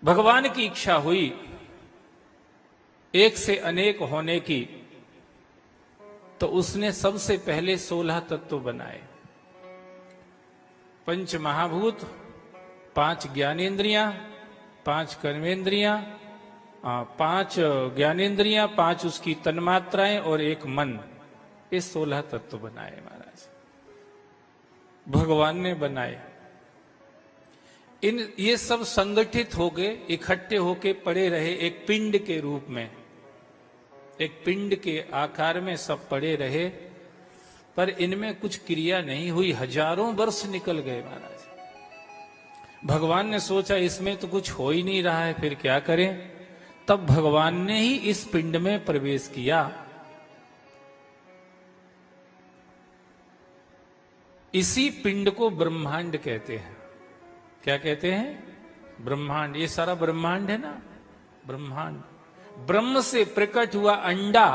भगवान की इच्छा हुई एक से अनेक होने की, तो उसने सबसे पहले 16 तत्व बनाए। पंच महाभूत, 5 ज्ञानेंद्रियां, 5 कर्मेंद्रियां, 5 ज्ञानेंद्रियां, 5 उसकी तन्मात्राएं और 1 मन, ये 16 तत्व बनाए महाराज, भगवान ने बनाए। ये सब संगठित हो गए, इकट्ठे होके पड़े रहे एक पिंड के रूप में, एक पिंड के आकार में सब पड़े रहे, पर इनमें कुछ क्रिया नहीं हुई। हजारों वर्ष निकल गए महाराज। भगवान ने सोचा इसमें तो कुछ हो ही नहीं रहा है, फिर क्या करें। तब भगवान ने ही इस पिंड में प्रवेश किया। इसी पिंड को ब्रह्मांड कहते हैं। क्या कहते हैं? ब्रह्मांड। ये सारा ब्रह्मांड है ना, ब्रह्मांड। ब्रह्म से प्रकट हुआ अंडा,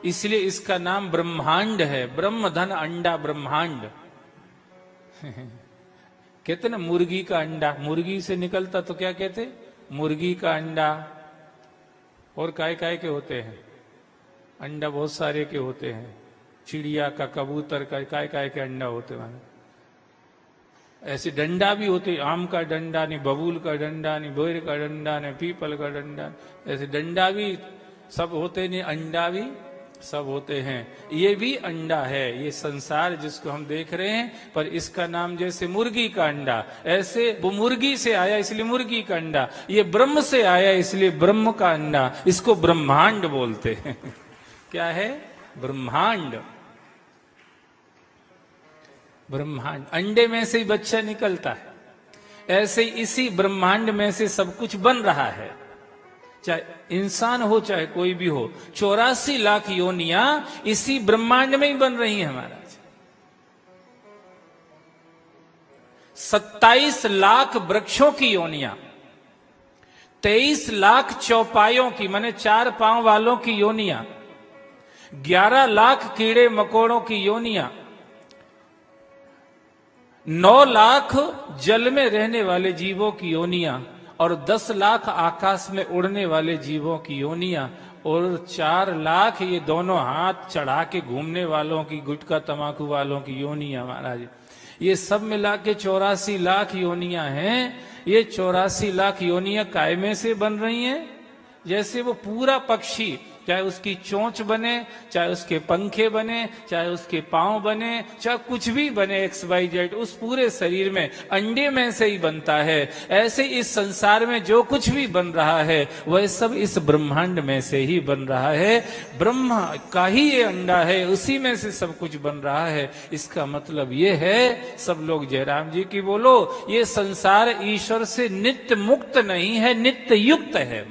इसलिए इसका नाम ब्रह्मांड है। ब्रह्म धन अंडा ब्रह्मांड। कहते ना मुर्गी का अंडा, मुर्गी से निकलता तो क्या कहते? मुर्गी का अंडा। और काय काय के होते हैं अंडा, बहुत सारे के होते हैं। चिड़िया का, कबूतर का, काय काय के अंडा होते हैं। ऐसे डंडा भी होते, आम का डंडा नहीं, बबूल का डंडा नहीं, बोर का डंडा नहीं, पीपल का डंडा, ऐसे डंडा भी सब होते नहीं, अंडा भी सब होते हैं। ये भी अंडा है, ये संसार जिसको हम देख रहे हैं, पर इसका नाम जैसे मुर्गी का अंडा, ऐसे वो मुर्गी से आया इसलिए मुर्गी का अंडा, ये ब्रह्म से आया इसलिए ब्रह्म का अंडा, इसको ब्रह्मांड बोलते हैं। क्या है? ब्रह्मांड। ब्रह्मांड, अंडे में से ही बच्चा निकलता है, ऐसे इसी ब्रह्मांड में से सब कुछ बन रहा है। चाहे इंसान हो चाहे कोई भी हो, 84 लाख योनियां इसी ब्रह्मांड में ही बन रही हैं महाराज। 27 लाख वृक्षों की योनियां, 23 लाख चौपायों की, माने 4 पांव वालों की योनियां, 11 लाख कीड़े मकोड़ों की योनियां, 9 लाख जल में रहने वाले जीवों की योनियां, और 10 लाख आकाश में उड़ने वाले जीवों की योनियां, और 4 लाख ये दोनों हाथ चढ़ा के घूमने वालों की, गुटखा तमाकू वालों की योनियां महाराज। ये सब मिला के 84 लाख योनियां हैं। ये 84 लाख योनियां काय में से बन रही हैं? जैसे वो पूरा पक्षी, चाहे उसकी चोंच बने, चाहे उसके पंखे बने, चाहे उसके पांव बने, चाहे कुछ भी बने, XYZ, उस पूरे शरीर में अंडे में से ही बनता है। ऐसे इस संसार में जो कुछ भी बन रहा है वह सब इस ब्रह्मांड में से ही बन रहा है। ब्रह्म का ही ये अंडा है, उसी में से सब कुछ बन रहा है। इसका मतलब ये है, सब लोग जयराम जी की बोलो, ये संसार ईश्वर से नित्य मुक्त नहीं है, नित्य युक्त है।